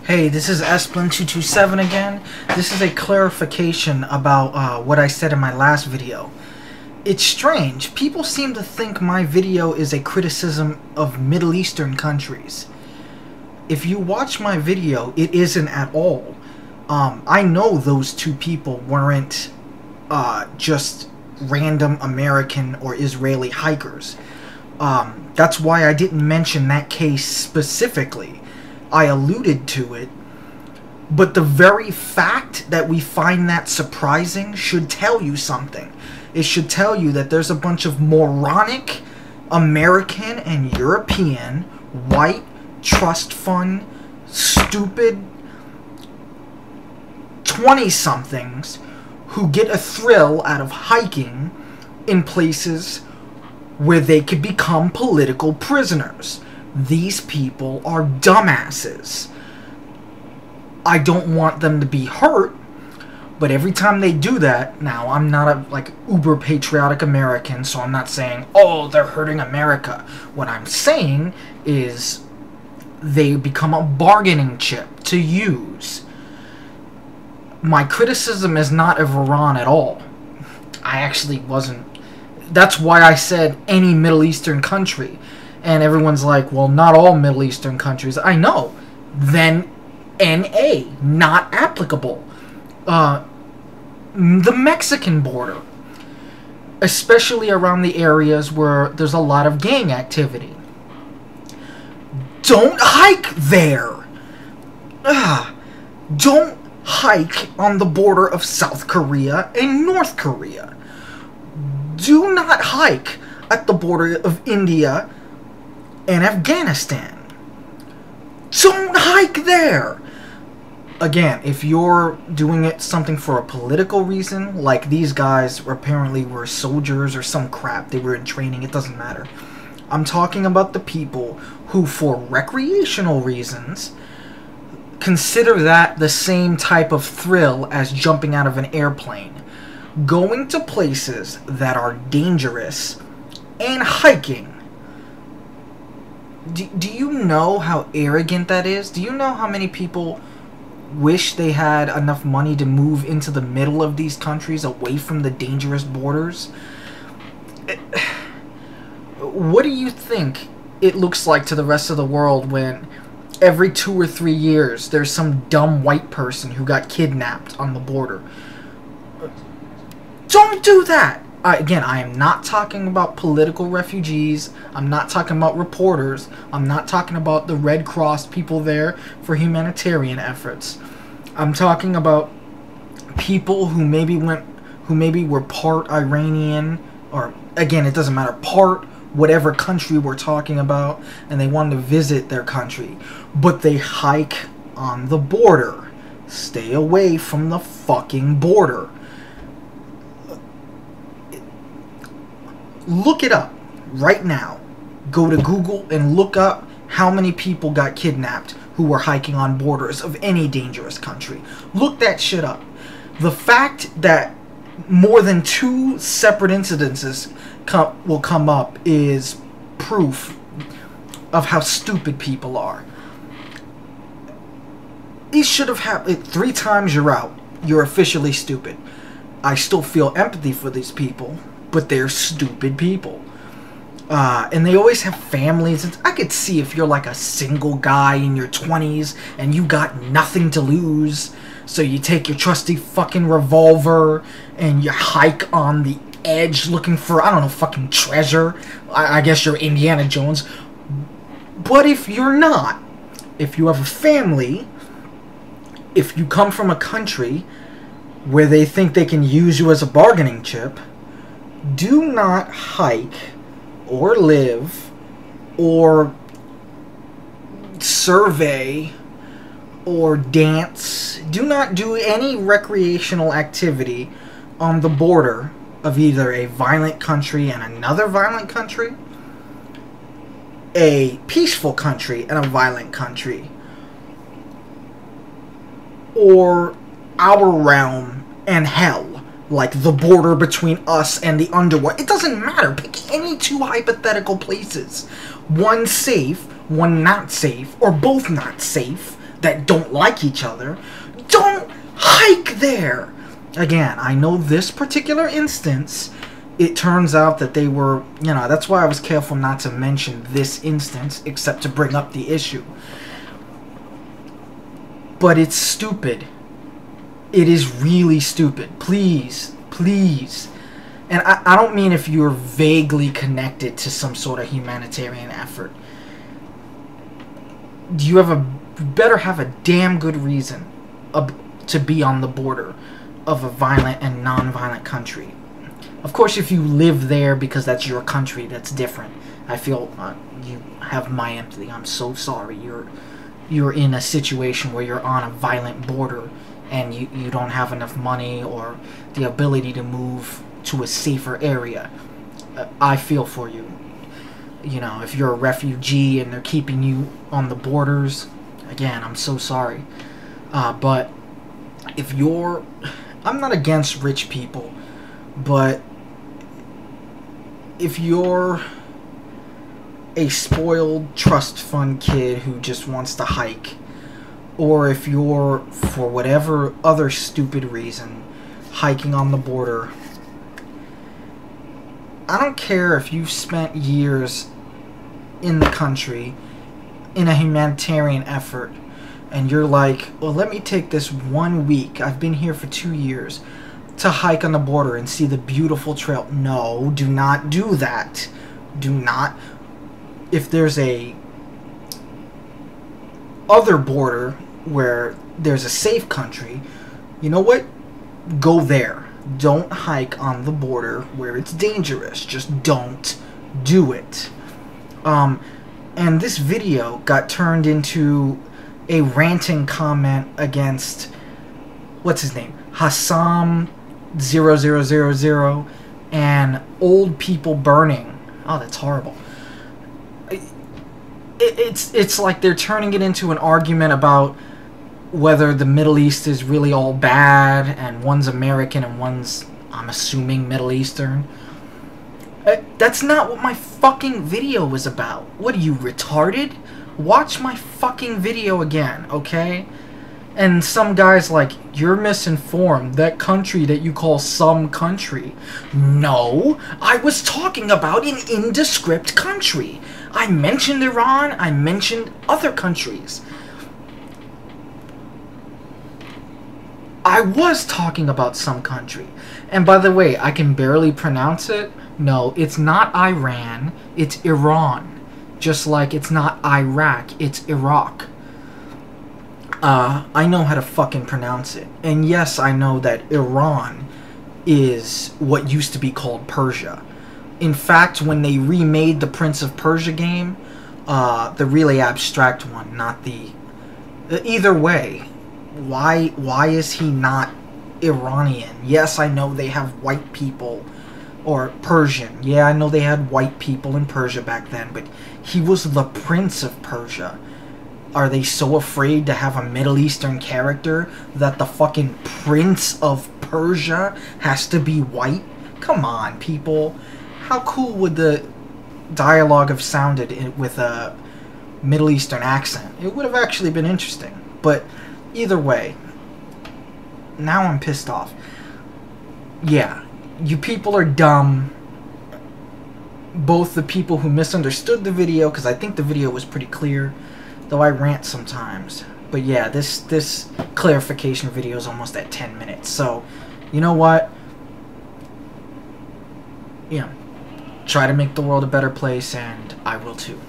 Hey, this is Esplin227 again. This is a clarification about what I said in my last video. It's strange. People seem to think my video is a criticism of Middle Eastern countries. If you watch my video, it isn't at all. I know those two people weren't just random American or Israeli hikers. That's why I didn't mention that case specifically. I alluded to it, but the very fact that we find that surprising should tell you something. It should tell you that there's a bunch of moronic American and European white trust fund stupid 20-somethings who get a thrill out of hiking in places where they could become political prisoners. These people are dumbasses. I don't want them to be hurt, but every time they do that, now I'm not a uber patriotic American, so I'm not saying, oh, they're hurting America. What I'm saying is they become a bargaining chip to use. My criticism is not of Iran at all. I actually wasn't. That's why I said any Middle Eastern country. And everyone's like, well, not all Middle Eastern countries. I know. Then NA, not applicable. The Mexican border. Especially around the areas where there's a lot of gang activity. Don't hike there. Don't hike on the border of South Korea and North Korea. Do not hike at the border of India and Afghanistan. Don't hike there. Again, if you're doing it something for a political reason, like these guys apparently were soldiers or some crap, they were in training, it doesn't matter. I'm talking about the people who, for recreational reasons, consider that the same type of thrill as jumping out of an airplane. Going to places that are dangerous and hiking. Do you know how arrogant that is? Do you know how many people wish they had enough money to move into the middle of these countries away from the dangerous borders? What do you think it looks like to the rest of the world when every 2 or 3 years there's some dumb white person who got kidnapped on the border? Don't do that! Again, I am not talking about political refugees. I'm not talking about reporters. I'm not talking about the Red Cross people there for humanitarian efforts. I'm talking about people who maybe were part Iranian, or again, it doesn't matter, part whatever country we're talking about, and they wanted to visit their country, but they hike on the border. Stay away from the fucking border. Look it up right now. Go to Google and look up how many people got kidnapped who were hiking on borders of any dangerous country. Look that shit up. The fact that more than 2 separate incidences will come up is proof of how stupid people are. These should have happened 3 times. You're out. You're officially stupid. I still feel empathy for these people, but they're stupid people. And they always have families. I could see if you're like a single guy in your 20s and you got nothing to lose, so you take your trusty fucking revolver and you hike on the edge looking for, I don't know, fucking treasure. I guess you're Indiana Jones. But if you're not, if you have a family, if you come from a country where they think they can use you as a bargaining chip, do not hike or live or survey or dance. Do not do any recreational activity on the border of either a violent country and another violent country, a peaceful country and a violent country, or our realm and hell. Like the border between us and the underworld. It doesn't matter. Pick any 2 hypothetical places. One safe, one not safe, or both not safe. that don't like each other, don't hike there. Again, I know this particular instance, it turns out that they were, you know, that's why I was careful not to mention this instance, except to bring up the issue. But it's stupid. It is really stupid. Please, please. And I don't mean if you're vaguely connected to some sort of humanitarian effort. You better have a damn good reason to be on the border of a violent and non-violent country. Of course, if you live there because that's your country, that's different. I feel you have my empathy. I'm so sorry. You're in a situation where you're on a violent border and you don't have enough money or the ability to move to a safer area. I feel for you. You know, if you're a refugee and they're keeping you on the borders, again, I'm so sorry. But if you're... I'm not against rich people, but if you're a spoiled trust fund kid who just wants to hike, or if you're, for whatever other stupid reason, hiking on the border, I don't care if you've spent years in the country in a humanitarian effort and you're like, well, let me take this 1 week, I've been here for 2 years, to hike on the border and see the beautiful trail. No, do not do that. Do not. If there's a other border where there's a safe country, you know what? Go there. Don't hike on the border where it's dangerous. Just don't do it. And this video got turned into a ranting comment against, what's his name? Hassam 0000 and old people burning. Oh, that's horrible. It's like they're turning it into an argument about whether the Middle East is really all bad and one's American and one's, I'm assuming, Middle Eastern. That's not what my fucking video was about. What are you, retarded? Watch my fucking video again, okay? And some guy's like, you're misinformed. That country that you call some country. No, I was talking about an indescript country. I mentioned Iran, I mentioned other countries. I was talking about some country. And by the way, I can barely pronounce it. No, it's not Iran, it's Iran. Just like it's not Iraq, it's Iraq. I know how to fucking pronounce it. And yes, I know that Iran is what used to be called Persia. In fact, when they remade the Prince of Persia game, the really abstract one, not the... Either way, why is he not Iranian? Yes, I know they have white people, or Persian. Yeah, I know they had white people in Persia back then, but he was the Prince of Persia. Are they so afraid to have a Middle Eastern character that the fucking Prince of Persia has to be white? Come on, people. How cool would the dialogue have sounded with a Middle Eastern accent? It would have actually been interesting. But either way, now I'm pissed off. Yeah, you people are dumb. Both the people who misunderstood the video, because I think the video was pretty clear, though I rant sometimes. But yeah, this clarification video is almost at 10 minutes. So, you know what? Yeah, try to make the world a better place, and I will too.